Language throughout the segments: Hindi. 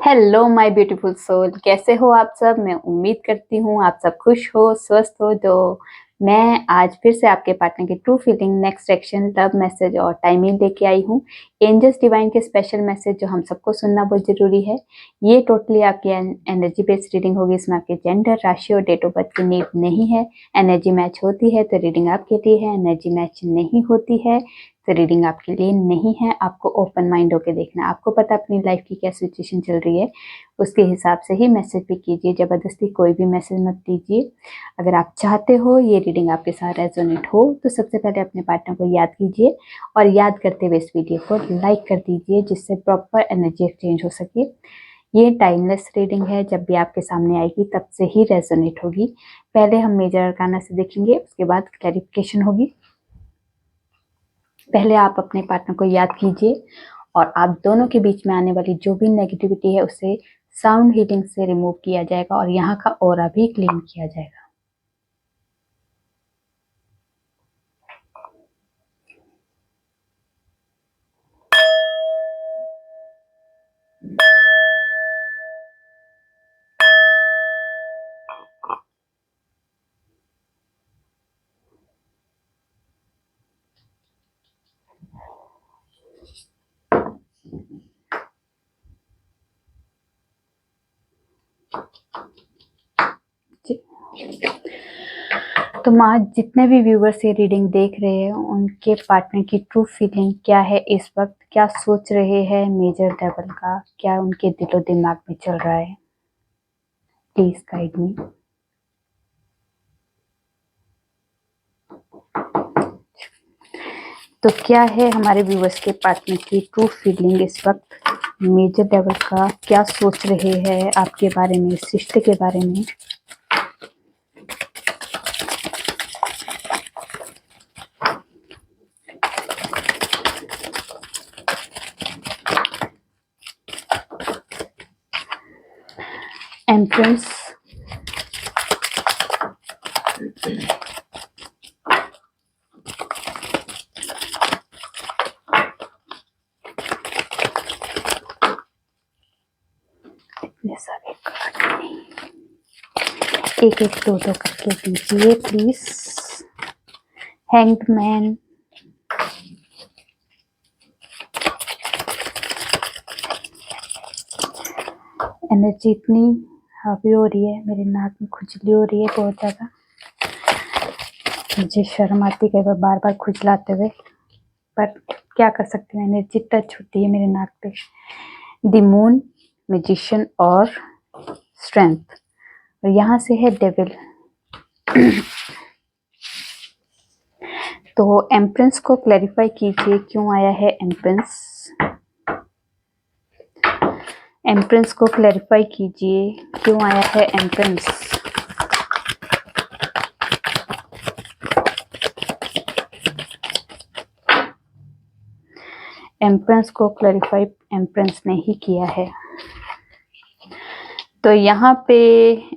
हेलो माय ब्यूटीफुल सोल, कैसे हो आप सब। मैं उम्मीद करती हूँ आप सब खुश हो, स्वस्थ हो। तो मैं आज फिर से आपके पार्टनर की true feeling next action love message और टाइमिंग लेके आई हूँ। एंजल्स डिवाइन के स्पेशल मैसेज जो हम सबको सुनना बहुत जरूरी है। ये टोटली आपकी एनर्जी बेस्ड रीडिंग होगी। इसमें आपके जेंडर, राशि और डेट ऑफ बर्थ की नीड नहीं है। एनर्जी मैच होती है तो रीडिंग आपके लिए है, एनर्जी मैच नहीं होती है तो रीडिंग आपके लिए नहीं है। आपको ओपन माइंड होकर देखना है। आपको पता अपनी लाइफ की क्या सिचुएशन चल रही है, उसके हिसाब से ही मैसेज भी कीजिए। जबरदस्ती कोई भी मैसेज मत दीजिए। अगर आप चाहते हो ये रीडिंग आपके साथ रेजोनेट हो तो सबसे पहले अपने पार्टनर को याद कीजिए और याद करते हुए इस वीडियो को लाइक कर दीजिए, जिससे प्रॉपर एनर्जी एक्सचेंज हो सके। ये टाइमलेस रीडिंग है, जब भी आपके सामने आएगी तब से ही रेजोनेट होगी। पहले हम मेजर अरकाना से देखेंगे, उसके बाद क्लैरिफिकेशन होगी। पहले आप अपने पार्टनर को याद कीजिए और आप दोनों के बीच में आने वाली जो भी नेगेटिविटी है उसे साउंड हीलिंग से रिमूव किया जाएगा और यहाँ का ऑरा भी क्लीन किया जाएगा। तो माँ, जितने भी व्यूवर्स ये रीडिंग देख रहे हैं उनके पार्टनर की ट्रू फीलिंग क्या है इस वक्त, क्या सोच रहे हैं मेजर लेवल का, क्या उनके दिलो दिमाग में चल रहा है, प्लीज गाइड मी। तो क्या है हमारे व्यूवर्स के पार्टनर की ट्रू फीलिंग इस वक्त, मेजर लेवल का क्या सोच रहे हैं आपके बारे में, इस रिश्ते के बारे में। एम्प्रेस, एक एक दो दो करके दीजिए प्लीज। हैंग्ड मैन, एनर्जी इतनी हावी हो रही है, मेरे नाक में खुजली हो रही है बहुत ज़्यादा। मुझे शर्म आती है बार बार खुजलाते हुए, पर क्या कर सकती हूँ, एनर्जी टच होती है मेरे नाक पे। द मून, मैजिशियन और स्ट्रेंथ, और यहाँ से है डेविल। तो एम्प्रेंस को क्लैरिफाई कीजिए, क्यों आया है एम्प्रेंस। एम्प्रेंस को क्लैरिफाई कीजिए, क्यों आया है एम्प्रेंस। एम्प्रेंस को क्लैरिफाई एम्प्रेंस ने ही किया है। तो यहाँ पे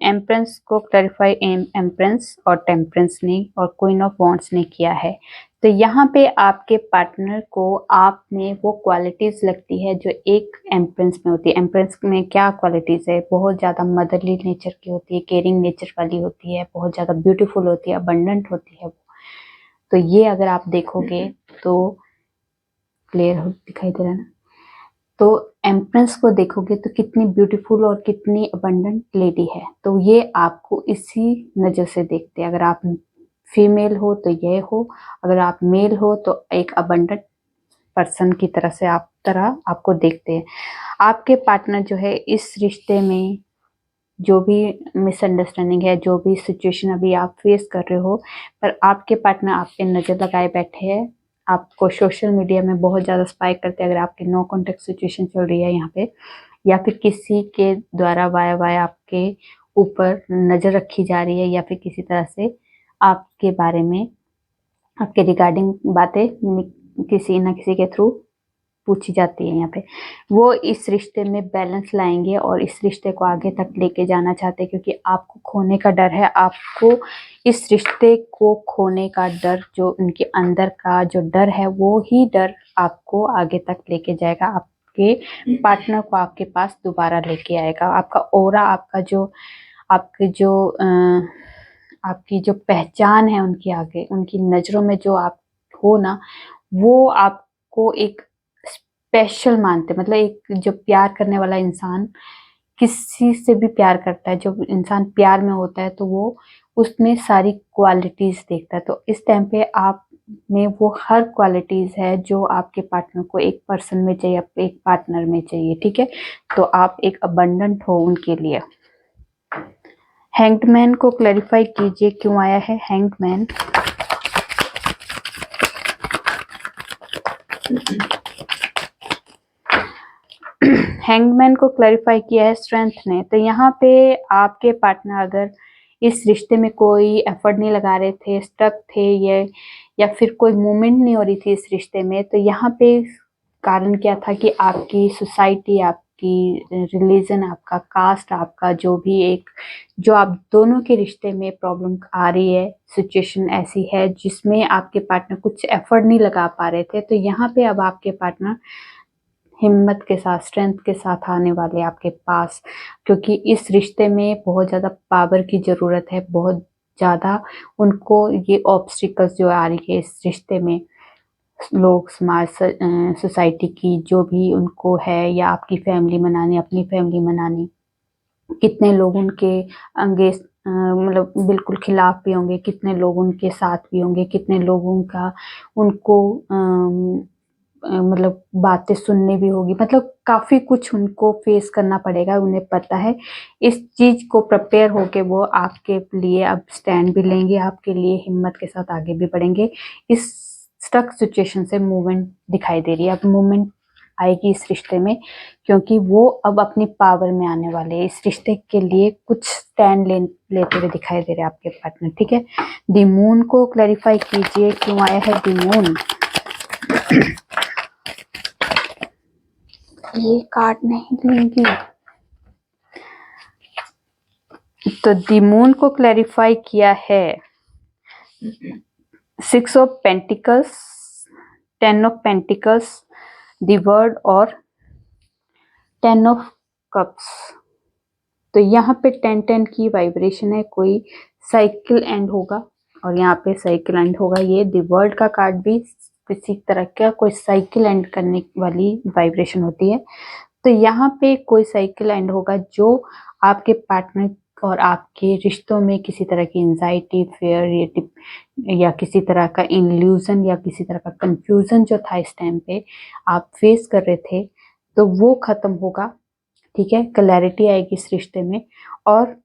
एम्प्रेंस को क्लैरिफाई एम्प्रेंस और टेम्परेंस ने और क्वीन ऑफ वॉन्ड्स ने किया है। तो यहाँ पे आपके पार्टनर को आप में वो क्वालिटीज लगती है जो एक एम्प्रेंस में होती है। एम्प्रेंस में क्या क्वालिटीज है, बहुत ज़्यादा मदरली नेचर की होती है, केयरिंग नेचर वाली होती है, बहुत ज़्यादा ब्यूटीफुल होती है, अबंडेंट होती है। तो ये अगर आप देखोगे तो क्लियर दिखाई दे रहा है ना। तो एम्प्रेंस को देखोगे तो कितनी ब्यूटीफुल और कितनी अबंडेंट लेडी है। तो ये आपको इसी नज़र से देखते हैं। अगर आप फीमेल हो तो ये हो, अगर आप मेल हो तो एक अबंडेंट पर्सन की तरह से आपको देखते हैं। आपके पार्टनर जो है इस रिश्ते में जो भी मिसअंडरस्टैंडिंग है, जो भी सिचुएशन अभी आप फेस कर रहे हो, पर आपके पार्टनर आप पे नज़र लगाए बैठे हैं। आपको सोशल मीडिया में बहुत ज़्यादा स्पाई करते हैं अगर आपकी नो कॉन्टेक्ट सिचुएशन चल रही है यहाँ पे, या फिर किसी के द्वारा वाया वाया आपके ऊपर नज़र रखी जा रही है, या फिर किसी तरह से आपके बारे में, आपके रिगार्डिंग बातें किसी न किसी के थ्रू पूछी जाती है। यहाँ पे वो इस रिश्ते में बैलेंस लाएंगे और इस रिश्ते को आगे तक लेके जाना चाहते हैं, क्योंकि आपको खोने का डर है। आपको इस रिश्ते को खोने का डर, जो उनके अंदर का जो डर है, वो ही डर आपको आगे तक लेके जाएगा। आप आपके पार्टनर को आपके पास दोबारा लेके आएगा। आपका ऑरा, आपकी जो पहचान है उनके आगे, उनकी नजरों में जो आप हो ना, वो आपको एक स्पेशल मानते। मतलब एक जो प्यार करने वाला इंसान किसी से भी प्यार करता है, जो इंसान प्यार में होता है तो वो उसमें सारी क्वालिटीज देखता है। तो इस टाइम पे आप में वो हर क्वालिटीज है जो आपके पार्टनर को एक पर्सन में चाहिए, एक पार्टनर में चाहिए। ठीक है, तो आप एक अबंडेंट हो उनके लिए। हैंग्ड मैन को क्लैरिफाई कीजिए क्यों आया है हैंग्ड मैन। हैंगमैन को क्लैरिफाई किया है स्ट्रेंथ ने। तो यहाँ पे आपके पार्टनर अगर इस रिश्ते में कोई एफर्ट नहीं लगा रहे थे, स्टक थे ये, या फिर कोई मूवमेंट नहीं हो रही थी इस रिश्ते में, तो यहाँ पे कारण क्या था कि आपकी सोसाइटी, आपकी रिलीजन, आपका कास्ट, आपका जो आप दोनों के रिश्ते में प्रॉब्लम आ रही है, सिचुएशन ऐसी है जिसमें आपके पार्टनर कुछ एफर्ट नहीं लगा पा रहे थे। तो यहाँ पे अब आपके पार्टनर हिम्मत के साथ, स्ट्रेंथ के साथ आने वाले आपके पास, क्योंकि इस रिश्ते में बहुत ज़्यादा पावर की ज़रूरत है। बहुत ज़्यादा उनको ये ऑब्स्टिकल्स जो आ रही है इस रिश्ते में, लोग, समाज, सोसाइटी की जो भी उनको है, या आपकी फैमिली मनानी, अपनी फैमिली मनानी, कितने लोग उनके मतलब बिल्कुल खिलाफ भी होंगे, कितने लोग उनके साथ भी होंगे, कितने लोगों का उनको मतलब बातें सुननी भी होगी। मतलब काफी कुछ उनको फेस करना पड़ेगा, उन्हें पता है। इस चीज को प्रिपेयर होके वो आपके लिए अब स्टैंड भी लेंगे, आपके लिए हिम्मत के साथ आगे भी बढ़ेंगे। इस स्टक सिचुएशन से मूवमेंट दिखाई दे रही है, अब मूवमेंट आएगी इस रिश्ते में, क्योंकि वो अब अपनी पावर में आने वाले हैं। इस रिश्ते के लिए कुछ स्टैंड लेते हुए दिखाई दे रहे हैं आपके पार्टनर। ठीक है, द मून को क्लैरिफाई कीजिए क्यों आया है द मून। ये कार्ड नहीं लेंगी। तो द मून को क्लैरिफाई किया है 6 of pentacles, 10 of pentacles, the word और 10 ऑफ कप्स। तो यहाँ पे 10-10 की वाइब्रेशन है, कोई साइकिल एंड होगा, और यहाँ पे साइकिल एंड होगा। ये द वर्ल्ड का कार्ड भी किसी तरह का कोई साइकिल एंड करने वाली वाइब्रेशन होती है। तो यहाँ पे कोई साइकिल एंड होगा जो आपके पार्टनर और आपके रिश्तों में किसी तरह की एंजाइटी, फियर, या किसी तरह का इल्यूजन या किसी तरह का कंफ्यूजन जो था इस टाइम पे आप फेस कर रहे थे, तो वो खत्म होगा। ठीक है, क्लैरिटी आएगी इस रिश्ते में, और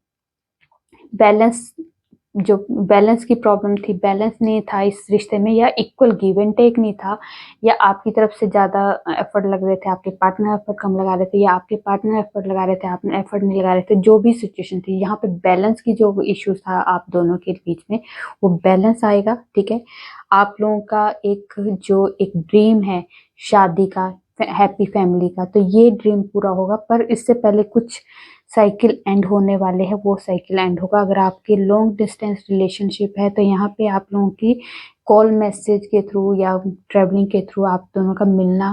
बैलेंस की प्रॉब्लम थी, बैलेंस नहीं था इस रिश्ते में, या इक्वल गिव एंड टेक नहीं था, या आपकी तरफ से ज्यादा एफर्ट लग रहे थे, आपके पार्टनर एफर्ट कम लगा रहे थे, या आपके पार्टनर एफर्ट लगा रहे थे, आपने एफर्ट नहीं लगा रहे थे। जो भी सिचुएशन थी, यहाँ पे बैलेंस की जो इश्यू था आप दोनों के बीच में, वो बैलेंस आएगा। ठीक है, आप लोगों का एक ड्रीम है शादी का, हैप्पी फैमिली का, तो ये ड्रीम पूरा होगा। पर इससे पहले कुछ साइकिल एंड होने वाले हैं, वो साइकिल एंड होगा। अगर आपकी लॉन्ग डिस्टेंस रिलेशनशिप है तो यहाँ पे आप लोगों की कॉल मैसेज के थ्रू या ट्रेवलिंग के थ्रू आप दोनों का मिलना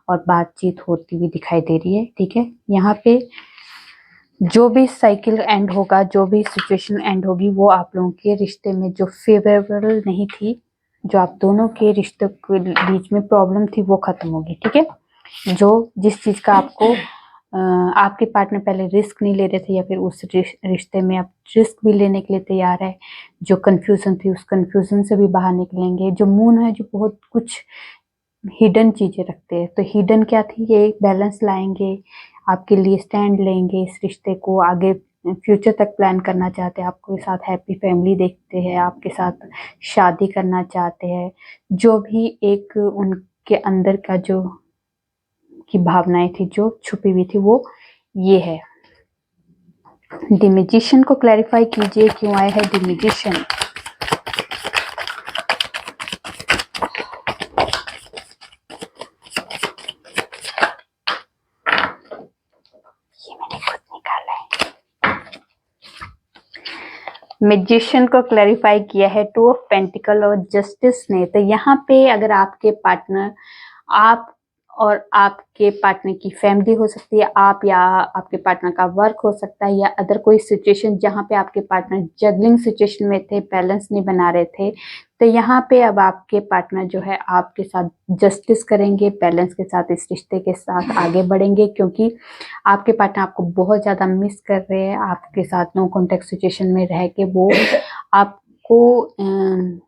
और बातचीत होती हुई दिखाई दे रही है। ठीक है, यहाँ पे जो भी साइकिल एंड होगा, जो भी सिचुएशन एंड होगी, वो आप लोगों के रिश्ते में जो फेवरेबल नहीं थी, जो आप दोनों के रिश्ते के बीच में प्रॉब्लम थी, वो खत्म होगी। ठीक है, जिस चीज का आपको आपके पार्टनर पहले रिस्क नहीं ले रहे थे, या फिर उस रिश्ते में आप रिस्क भी लेने के लिए तैयार है, जो कंफ्यूजन थी उस कंफ्यूजन से भी बाहर निकलेंगे। जो मून है जो बहुत कुछ हिडन चीजें रखते हैं, तो हिडन क्या थी, ये बैलेंस लाएंगे, आपके लिए स्टैंड लेंगे, इस रिश्ते को आगे फ्यूचर तक प्लान करना चाहते हैं, आपके साथ हैप्पी फैमिली देखते हैं, आपके साथ शादी करना चाहते हैं। जो भी एक उनके अंदर का जो की भावनाएं थी जो छुपी हुई थी, वो ये है। द मैजिशियन को क्लैरिफाई कीजिए क्यों आया है द मैजिशियन। ये मैंने खुद निकाला है। मैजिशियन को क्लैरिफाई किया है 2 ऑफ पेंटिकल और जस्टिस ने। तो यहाँ पे अगर आपके पार्टनर आप और आपके पार्टनर की फैमिली हो सकती है, आप या आपके पार्टनर का वर्क हो सकता है, या अदर कोई सिचुएशन जहाँ पे आपके पार्टनर जगलिंग सिचुएशन में थे, बैलेंस नहीं बना रहे थे। तो यहाँ पे अब आपके पार्टनर जो है आपके साथ जस्टिस करेंगे, बैलेंस के साथ इस रिश्ते के साथ आगे बढ़ेंगे, क्योंकि आपके पार्टनर आपको बहुत ज़्यादा मिस कर रहे हैं। आपके साथ नो कॉन्टेक्ट सिचुएशन में रह के वो आपको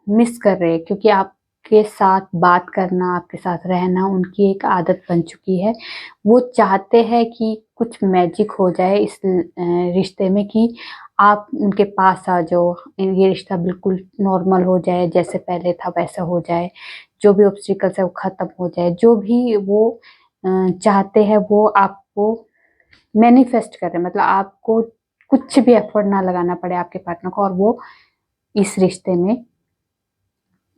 मिस कर रहे हैं, क्योंकि आपके साथ बात करना, आपके साथ रहना उनकी एक आदत बन चुकी है। वो चाहते हैं कि कुछ मैजिक हो जाए इस रिश्ते में, कि आप उनके पास आ जाओ, ये रिश्ता बिल्कुल नॉर्मल हो जाए, जैसे पहले था वैसा हो जाए, जो भी ऑब्स्टिकल्स है वो खत्म हो जाए। जो भी वो चाहते हैं वो आपको मैनिफेस्ट कर रहे हैं, मतलब आपको कुछ भी एफर्ट ना लगाना पड़े आपके पार्टनर को, और वो इस रिश्ते में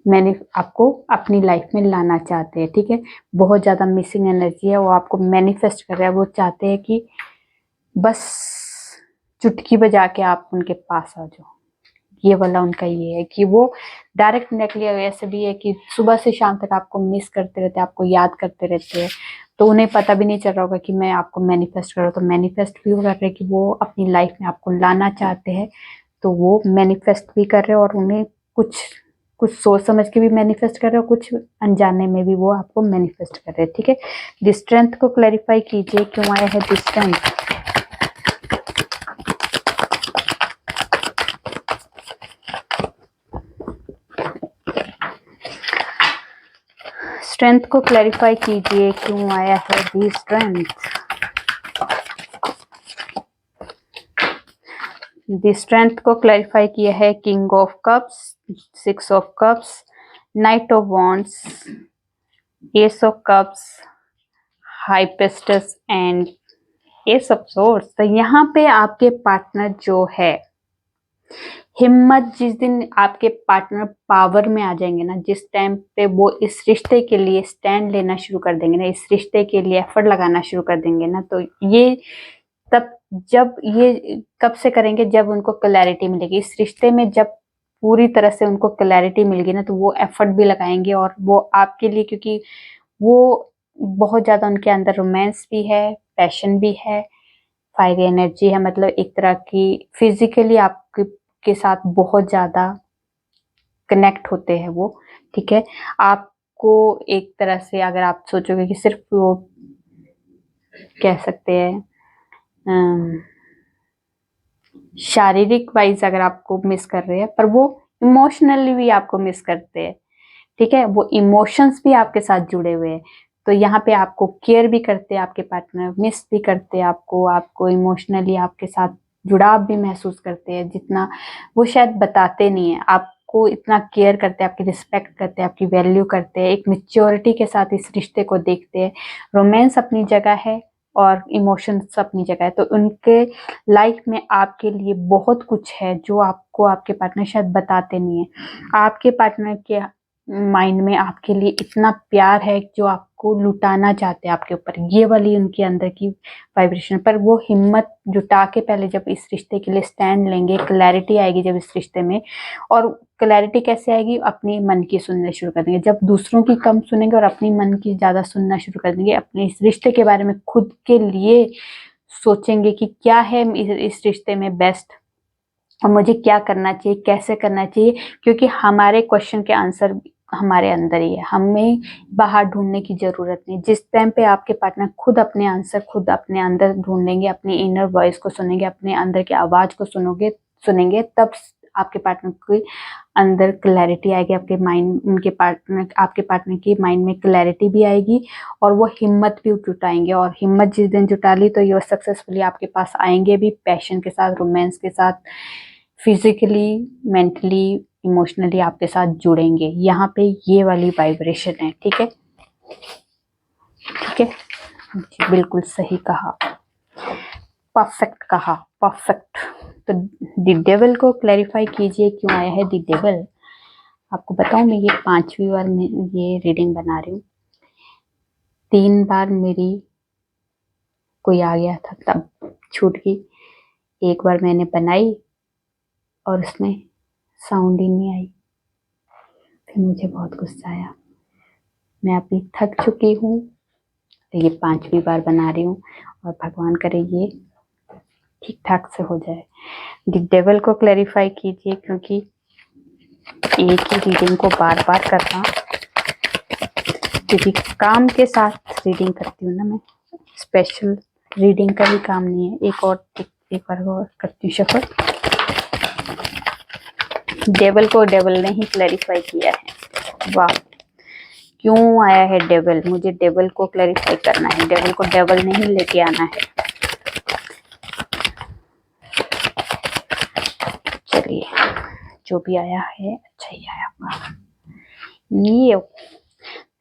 मैंने आपको अपनी लाइफ में लाना चाहते हैं। ठीक है, बहुत ज़्यादा मिसिंग एनर्जी है, वो आपको मैनिफेस्ट कर रहे हैं। वो चाहते हैं कि बस चुटकी बजा के आप उनके पास आ जाओ। ये वाला उनका ये है कि वो डायरेक्ट डायरेक्टली ऐसे भी है कि सुबह से शाम तक आपको मिस करते रहते हैं, आपको याद करते रहते हैं। तो उन्हें पता भी नहीं चल रहा होगा कि मैं आपको मैनिफेस्ट कर रहा हूँ। तो मैनिफेस्ट भी कर रहे हैं कि वो अपनी लाइफ में आपको लाना चाहते हैं, तो वो मैनिफेस्ट भी कर रहे हैं, और उन्हें कुछ कुछ सोच समझ के भी मैनिफेस्ट कर रहे हो, कुछ अनजाने में भी वो आपको मैनिफेस्ट कर रहे हैं। ठीक है, डिस्ट्रेंथ को क्लैरिफाई कीजिए, क्यों आया है डिस्ट्रेंथ। स्ट्रेंथ को क्लैरिफाई कीजिए, क्यों आया है दी स्ट्रेंथ। दी स्ट्रेंथ को क्लैरिफाई किया है king of cups, 6 of cups, night of wands, S of cups, high priestess and S of swords. तो यहाँ पे आपके पार्टनर जो है, हिम्मत, जिस दिन आपके पार्टनर पावर में आ जाएंगे ना, जिस टाइम पे वो इस रिश्ते के लिए स्टैंड लेना शुरू कर देंगे ना, इस रिश्ते के लिए एफर्ट लगाना शुरू कर देंगे ना, तो ये तब, जब ये कब से करेंगे, जब उनको क्लैरिटी मिलेगी इस रिश्ते में। जब पूरी तरह से उनको क्लैरिटी मिलेगी ना, तो वो एफर्ट भी लगाएंगे, और वो आपके लिए, क्योंकि वो बहुत ज्यादा उनके अंदर रोमांस भी है, पैशन भी है, फायरी एनर्जी है, मतलब एक तरह की फिजिकली आपके के साथ बहुत ज्यादा कनेक्ट होते हैं वो। ठीक है, आपको एक तरह से अगर आप सोचोगे कि सिर्फ वो कह सकते हैं शारीरिक वाइज अगर आपको मिस कर रहे हैं, पर वो इमोशनली भी आपको मिस करते हैं। ठीक है, वो इमोशंस भी आपके साथ जुड़े हुए हैं। तो यहाँ पे आपको केयर भी करते हैं आपके पार्टनर, मिस भी करते हैं आपको, आपको इमोशनली आपके साथ जुड़ाव भी महसूस करते हैं, जितना वो शायद बताते नहीं है। आपको इतना केयर करते हैं, आपकी रिस्पेक्ट करते हैं, आपकी वैल्यू करते हैं, एक मेच्योरिटी के साथ इस रिश्ते को देखते हैं। रोमांस अपनी जगह है और इमोशंस अपनी जगह है। तो उनके लाइफ में आपके लिए बहुत कुछ है जो आपको आपके पार्टनर शायद बताते नहीं है। आपके पार्टनर के माइंड में आपके लिए इतना प्यार है जो आपको लुटाना चाहते हैं आपके ऊपर, ये वाली उनके अंदर की वाइब्रेशन। पर वो हिम्मत जुटा के पहले जब इस रिश्ते के लिए स्टैंड लेंगे, क्लैरिटी आएगी जब इस रिश्ते में। और क्लैरिटी कैसे आएगी, अपनी मन की सुनने शुरू कर देंगे। जब दूसरों की कम सुनेंगे और अपनी मन की ज्यादा सुनना शुरू कर देंगे, अपने इस रिश्ते के बारे में खुद के लिए सोचेंगे कि क्या है इस रिश्ते में बेस्ट, और मुझे क्या करना चाहिए, कैसे करना चाहिए। क्योंकि हमारे क्वेश्चन के आंसर हमारे अंदर ही है, हमें बाहर ढूंढने की जरूरत नहीं। जिस टाइम पे आपके पार्टनर खुद अपने आंसर खुद अपने अंदर ढूंढेंगे, अपनी इनर वॉइस को सुनेंगे, अपने अंदर की आवाज को सुनेंगे, तब आपके पार्टनर के अंदर क्लैरिटी आएगी, आपके माइंड, आपके पार्टनर की माइंड में क्लैरिटी भी आएगी, और वो हिम्मत भी जुटाएंगे। और हिम्मत जिस दिन जुटा ली, तो ये सक्सेसफुली आपके पास आएंगे भी, पैशन के साथ, रोमांस के साथ, फिजिकली, मेंटली, इमोशनली आपके साथ जुड़ेंगे। यहाँ पे ये वाली वाइब्रेशन है। ठीक है, ठीक है जी, बिल्कुल सही कहा, परफेक्ट कहा, परफेक्ट। तो द डेविल को क्लैरिफाई कीजिए, क्यों आया है द डेविल। आपको बताऊं, मैं ये 5वीं बार में ये रीडिंग बना रही हूँ। 3 बार मेरी कोई आ गया था तब छूट गई, एक बार मैंने बनाई और उसमें साउंड ही नहीं आई, फिर मुझे बहुत गुस्सा आया। मैं अभी थक चुकी हूँ, तो ये 5वीं बार बना रही हूँ और भगवान करे ये ठीक ठाक से हो जाए। डेविल को क्लैरिफाई कीजिए, क्योंकि एक ही रीडिंग को बार बार करना, क्योंकि काम के साथ रीडिंग करती हूँ ना मैं, स्पेशल रीडिंग का भी काम नहीं है। एक बार और करती हूँ शफल। डेविल को डेविल ने ही क्लैरिफाई किया है। वाह, क्यों आया है डेविल? मुझे डेविल को क्लैरिफाई करना है, डेविल को डेविल ने ही लेके आना है। चलिए, जो भी आया है अच्छा ही आया। ये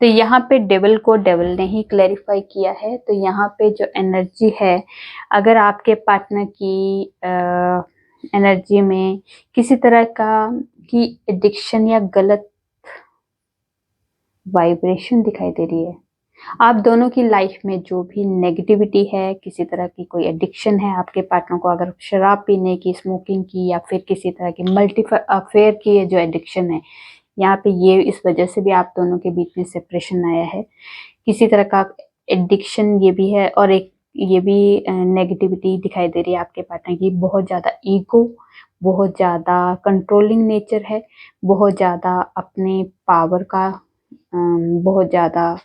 तो यहाँ पे डेविल को डेविल ने ही क्लैरिफाई किया है। तो यहाँ पे जो एनर्जी है, अगर आपके पार्टनर की एनर्जी में किसी तरह की एडिक्शन या गलत वाइब्रेशन दिखाई दे रही है, आप दोनों की लाइफ में जो भी नेगेटिविटी है, किसी तरह की कोई एडिक्शन है आपके पार्टनर को, अगर शराब पीने की, स्मोकिंग की, या फिर किसी तरह की मल्टीपल अफेयर की जो एडिक्शन है, यहाँ पे ये इस वजह से भी आप दोनों के बीच में सेपरेशन आया है। किसी तरह का एडिक्शन ये भी है, और एक ये भी नेगेटिविटी दिखाई दे रही है आपके पार्टनर की। बहुत ज़्यादा ईगो, बहुत ज़्यादा कंट्रोलिंग नेचर है, बहुत ज़्यादा अपने पावर का, बहुत ज़्यादा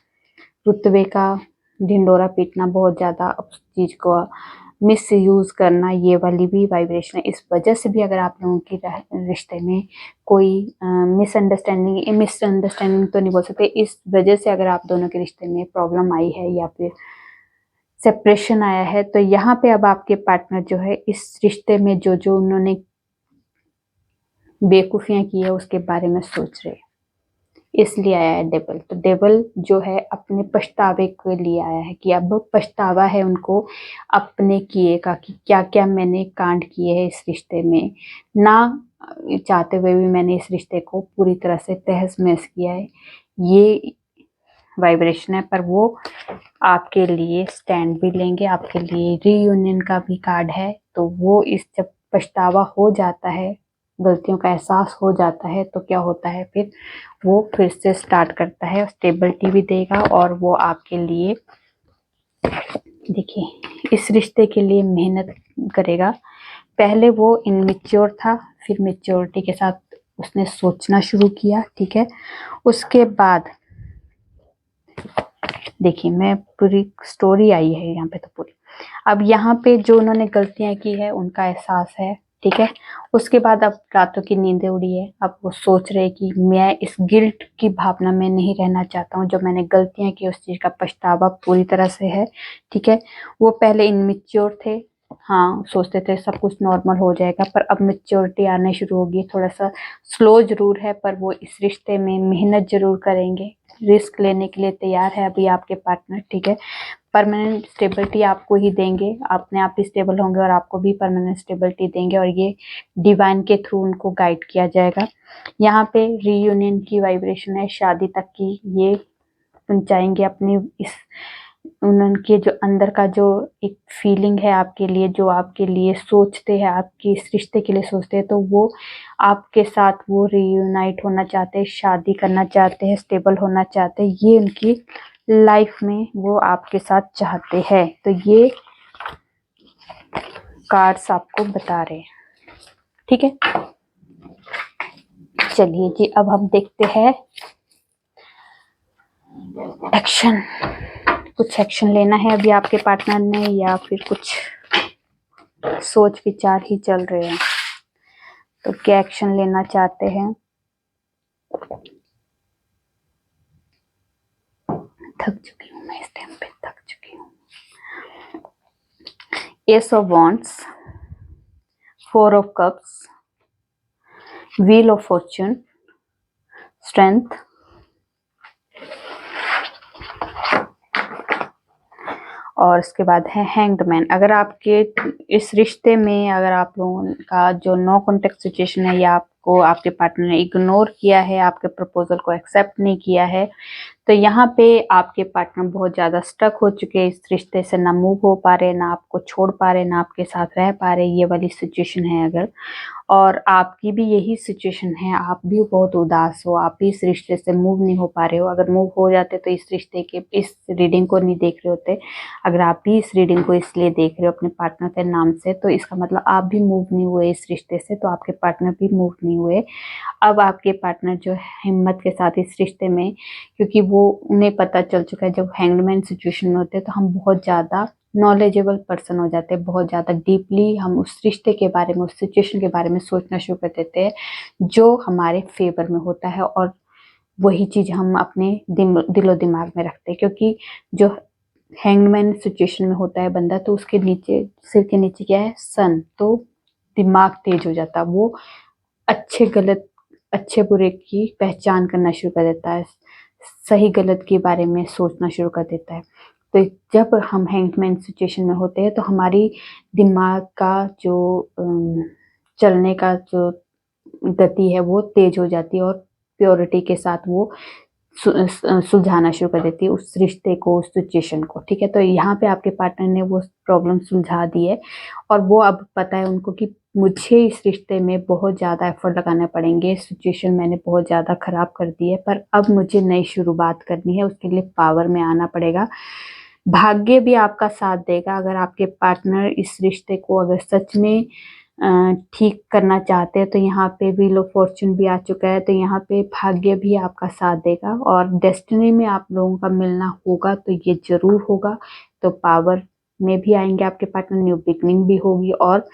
रुतबे का ढिंडोरा पीटना, बहुत ज़्यादा उस चीज़ को मिस यूज़ करना, ये वाली भी वाइब्रेशन है। इस वजह से भी अगर आप लोगों की रिश्ते में कोई मिसअंडरस्टैंडिंग तो नहीं बोल सकते, इस वजह से अगर आप दोनों के रिश्ते में प्रॉब्लम आई है या फिर सेपरेशन आया है, तो यहाँ पे अब आपके पार्टनर जो है इस रिश्ते में जो जो उन्होंने बेवकूफ़ियाँ की है उसके बारे में सोच रहे हैं, इसलिए आया है डेविल। तो डेविल जो है अपने पछतावे के लिए आया है, कि अब पछतावा है उनको अपने किए का, कि क्या क्या मैंने कांड किए हैं इस रिश्ते में, ना चाहते हुए भी मैंने इस रिश्ते को पूरी तरह से तहस महस किया है। ये वाइब्रेशन है, पर वो आपके लिए स्टैंड भी लेंगे, आपके लिए रीयूनियन का भी कार्ड है। तो वो इस जब पछतावा हो जाता है, गलतियों का एहसास हो जाता है, तो क्या होता है फिर वो फिर से स्टार्ट करता है, स्टेबिलिटी भी देगा, और वो आपके लिए देखिए इस रिश्ते के लिए मेहनत करेगा। पहले वो इनमेच्योर था, फिर मेच्योरिटी के साथ उसने सोचना शुरू किया, ठीक है। उसके बाद देखिए, मैं पूरी स्टोरी आई है यहाँ पे तो पूरी। अब यहाँ पे जो उन्होंने गलतियां की है उनका एहसास है, ठीक है। उसके बाद अब रातों की नींदें उड़ी है, अब वो सोच रहे कि मैं इस गिल्ट की भावना में नहीं रहना चाहता हूँ, जो मैंने गलतियां की उस चीज का पछतावा पूरी तरह से है, ठीक है। वो पहले इनमेच्योर थे, हाँ, सोचते थे सब कुछ नॉर्मल हो जाएगा, पर अब मेच्योरिटी आने शुरू होगी। थोड़ा सा स्लो जरूर है, पर वो इस रिश्ते में मेहनत जरूर करेंगे, रिस्क लेने के लिए तैयार है अभी आपके पार्टनर, ठीक है। परमानेंट स्टेबिलिटी आपको ही देंगे, अपने आप ही स्टेबल होंगे और आपको भी परमानेंट स्टेबिलिटी देंगे, और ये डिवाइन के थ्रू उनको गाइड किया जाएगा। यहाँ पे रीयूनियन की वाइब्रेशन है, शादी तक की ये पहुंचाएंगे अपनी इस, उनके जो अंदर का जो एक फीलिंग है आपके लिए, जो आपके लिए सोचते हैं, आपके इस रिश्ते के लिए सोचते हैं, तो वो आपके साथ वो रीयूनाइट होना चाहते हैं, शादी करना चाहते हैं, स्टेबल होना चाहते हैं, ये उनकी लाइफ में वो आपके साथ चाहते हैं। तो ये कार्ड्स आपको बता रहे हैं, ठीक है। चलिए जी, अब हम देखते हैं एक्शन। कुछ एक्शन लेना है अभी आपके पार्टनर ने, या फिर कुछ सोच विचार ही चल रहे हैं, तो क्या एक्शन लेना चाहते हैं? थक चुकी हूँ मैं, इस टाइम पे थक चुकी हूँ। S of wands, 4 of cups, wheel of Fortune, strength, और उसके बाद है हैंग्ड मैन। अगर आपके इस रिश्ते में, अगर आप लोगों का जो नो कॉन्टेक्ट सिचुएशन है, या आप आपको आपके पार्टनर ने इग्नोर किया है, आपके प्रपोजल को एक्सेप्ट नहीं किया है, तो यहाँ पे आपके पार्टनर बहुत ज़्यादा स्टक हो चुके हैं, इस रिश्ते से ना मूव हो पा रहे, ना आपको छोड़ पा रहे, ना आपके साथ रह पा रहे, ये वाली सिचुएशन है अगर, और आपकी भी यही सिचुएशन है, आप भी बहुत उदास हो, आप भी इस रिश्ते से मूव नहीं हो पा रहे हो। अगर मूव हो जाते तो इस रिश्ते के इस रीडिंग को नहीं देख रहे होते। अगर आप भी इस रीडिंग को इसलिए देख रहे हो अपने पार्टनर के नाम से, तो इसका मतलब आप भी मूव नहीं हुए इस रिश्ते से, तो आपके पार्टनर भी मूव नहीं हुए। अब आपके पार्टनर जो है हिम्मत के साथ इस रिश्ते में, क्योंकि वो उन्हें पता चल चुका है, जब हैंगमैन सिचुएशन में होते हैं तो हम बहुत ज़्यादा नॉलेजेबल पर्सन हो जाते हैं, बहुत ज़्यादा डीपली हम उस रिश्ते के बारे में, उस सिचुएशन के बारे में सोचना शुरू कर देते हैं जो हमारे फेवर में होता है, और वही चीज़ हम अपने दिलो दिमाग में रखते हैं। क्योंकि जो हैंगमैन सिचुएशन में होता है बंदा, तो उसके नीचे, सिर के नीचे क्या है, सन, तो दिमाग तेज हो जाता है, वो अच्छे गलत, अच्छे बुरे की पहचान करना शुरू कर देता है, सही गलत के बारे में सोचना शुरू कर देता है। तो जब हम हैंगमैन सिचुएशन में होते हैं तो हमारी दिमाग का जो चलने का जो गति है वो तेज हो जाती है, और प्योरिटी के साथ वो सुलझाना शुरू कर देती है उस रिश्ते को, उस सिचुएशन को। ठीक है, तो यहाँ पे आपके पार्टनर ने वो प्रॉब्लम सुलझा दी है, और वो अब पता है उनको कि मुझे इस रिश्ते में बहुत ज़्यादा एफर्ट लगाने पड़ेंगे, सिचुएशन मैंने बहुत ज़्यादा ख़राब कर दी है, पर अब मुझे नई शुरुआत करनी है, उसके लिए पावर में आना पड़ेगा। भाग्य भी आपका साथ देगा। अगर आपके पार्टनर इस रिश्ते को अगर सच में ठीक करना चाहते हैं, तो यहाँ पे भी लो फॉर्चून भी आ चुका है, तो यहाँ पे भाग्य भी आपका साथ देगा, और डेस्टिनी में आप लोगों का मिलना होगा, तो ये जरूर होगा। तो पावर में भी आएंगे आपके पार्टनर, न्यू बिगनिंग भी होगी, और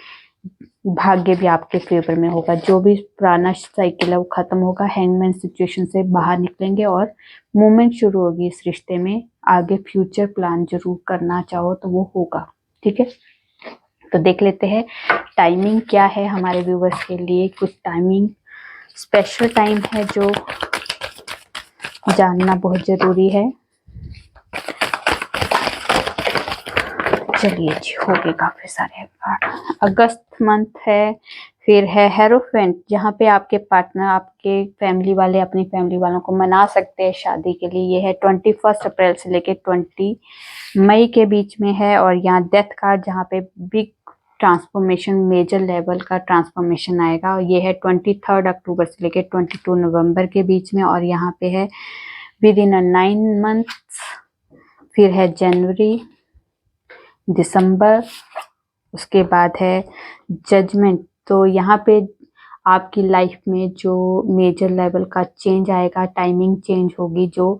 भाग्य भी आपके फेवर में होगा। जो भी पुराना साइकिल है वो खत्म होगा, हैंगमैन सिचुएशन से बाहर निकलेंगे और मूवमेंट शुरू होगी इस रिश्ते में। आगे फ्यूचर प्लान जरूर करना चाहो तो वो होगा। ठीक है, तो देख लेते हैं टाइमिंग क्या है हमारे व्यूवर्स के लिए। कुछ टाइमिंग, स्पेशल टाइम है जो जानना बहुत जरूरी है। चलिए जी, हो गए काफी सारे कार्ड। अगस्त मंथ है, फिर है हेरोफेंट, जहाँ पे आपके पार्टनर, आपके फैमिली वाले अपनी फैमिली वालों को मना सकते हैं शादी के लिए। ये है 21 अप्रैल से लेके 20 मई के बीच में है। और यहाँ डेथ कार्ड, जहाँ पे बिग ट्रांसफॉर्मेशन, मेजर लेवल का ट्रांसफॉर्मेशन आएगा, और ये है 23 अक्टूबर से लेके 22 नवंबर के बीच में। और यहाँ पे है विद इन 9 मंथ्स, फिर है जनवरी, दिसंबर, उसके बाद है जजमेंट। तो यहाँ पे आपकी लाइफ में जो मेजर लेवल का चेंज आएगा, टाइमिंग चेंज होगी, जो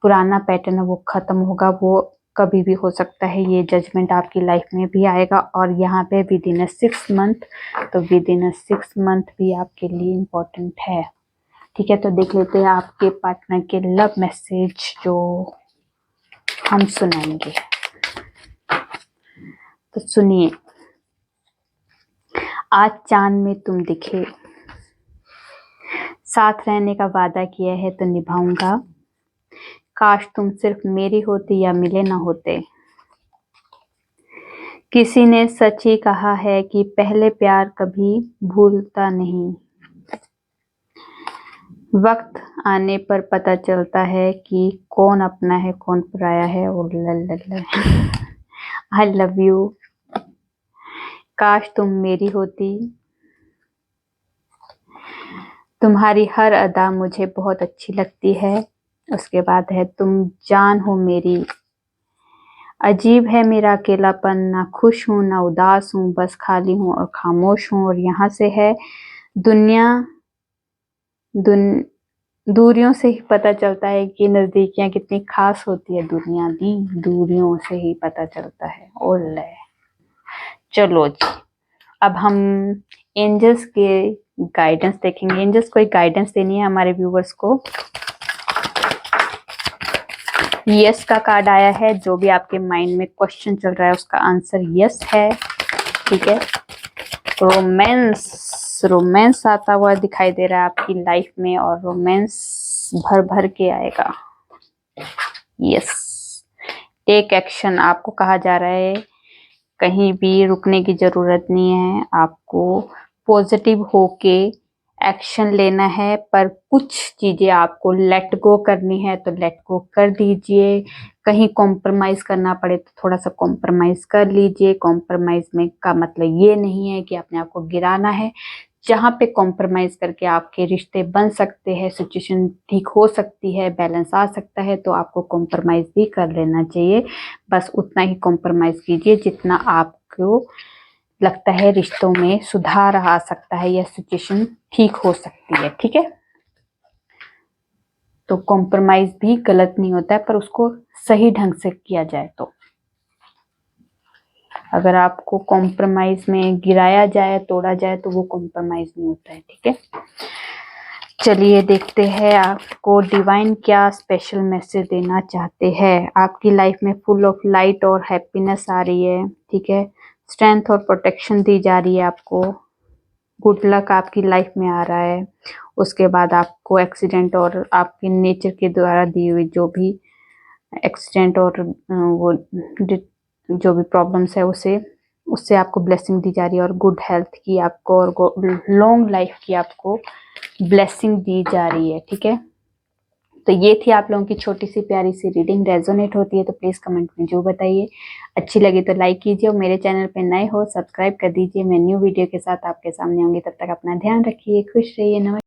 पुराना पैटर्न है वो खत्म होगा, वो कभी भी हो सकता है। ये जजमेंट आपकी लाइफ में भी आएगा। और यहाँ पे विद इन 6 मंथ, तो विद इन 6 मंथ भी आपके लिए इम्पोर्टेंट है। ठीक है, तो देख लेते हैं आपके पार्टनर के लव मैसेज जो हम सुनाएंगे। तो सुनिए, आज चांद में तुम दिखे, साथ रहने का वादा किया है तो निभाऊंगा, काश तुम सिर्फ मेरी होती या मिले ना होते। किसी ने सच ही कहा है कि पहले प्यार कभी भूलता नहीं, वक्त आने पर पता चलता है कि कौन अपना है कौन पराया है। और आई लव यू, काश तुम मेरी होती, तुम्हारी हर अदा मुझे बहुत अच्छी लगती है। उसके बाद है तुम जान हो मेरी, अजीब है मेरा अकेलापन, ना खुश हूँ ना उदास हूँ, बस खाली हूँ और खामोश हूँ। और यहाँ से है दुनिया, दूरियों से ही पता चलता है कि नजदीकियां कितनी खास होती है। दुनिया दी दूरियों से ही पता चलता है। ओले, चलो जी, अब हम एंजल्स के गाइडेंस देखेंगे। एंजल्स को एक गाइडेंस देनी है हमारे व्यूवर्स को। यस का कार्ड आया है, जो भी आपके माइंड में क्वेश्चन चल रहा है उसका आंसर यस है। ठीक है, रोमांस, रोमांस आता हुआ दिखाई दे रहा है आपकी लाइफ में, और रोमांस भर भर के आएगा। यस, टेक एक्शन आपको कहा जा रहा है, कहीं भी रुकने की जरूरत नहीं है, आपको पॉजिटिव होके एक्शन लेना है, पर कुछ चीजें आपको लेट गो करनी है तो लेट गो कर दीजिए। कहीं कॉम्प्रोमाइज करना पड़े तो थोड़ा सा कॉम्प्रोमाइज कर लीजिए। कॉम्प्रोमाइज में का मतलब ये नहीं है कि अपने आप को गिराना है। जहाँ पे कॉम्प्रोमाइज करके आपके रिश्ते बन सकते हैं, सिचुएशन ठीक हो सकती है, बैलेंस आ सकता है, तो आपको कॉम्प्रोमाइज भी कर लेना चाहिए। बस उतना ही कॉम्प्रोमाइज कीजिए जितना आपको लगता है रिश्तों में सुधार आ सकता है या सिचुएशन ठीक हो सकती है। ठीक है, तो कॉम्प्रोमाइज भी गलत नहीं होता है, पर उसको सही ढंग से किया जाए। तो अगर आपको कॉम्प्रोमाइज में गिराया जाए, तोड़ा जाए, तो वो कॉम्प्रोमाइज नहीं होता है। ठीक है, चलिए देखते हैं आपको डिवाइन क्या स्पेशल मैसेज देना चाहते हैं। आपकी लाइफ में फुल ऑफ लाइट और हैप्पीनेस आ रही है। ठीक है, स्ट्रेंथ और प्रोटेक्शन दी जा रही है आपको। गुड लक आपकी लाइफ में आ रहा है। उसके बाद आपको एक्सीडेंट और आपके नेचर के द्वारा दी हुई जो भी एक्सीडेंट और वो जो भी प्रॉब्लम्स है उससे आपको ब्लेसिंग दी जा रही है, और गुड हेल्थ की आपको और लॉन्ग लाइफ की आपको ब्लेसिंग दी जा रही है। ठीक है, तो ये थी आप लोगों की छोटी सी प्यारी सी रीडिंग। रेजोनेट होती है तो प्लीज कमेंट में जो बताइए। अच्छी लगी तो लाइक कीजिए, और मेरे चैनल पे नए हो सब्सक्राइब कर दीजिए। मैं न्यू वीडियो के साथ आपके सामने होंगी। तब तक अपना ध्यान रखिए, खुश रहिए। नमस्कार।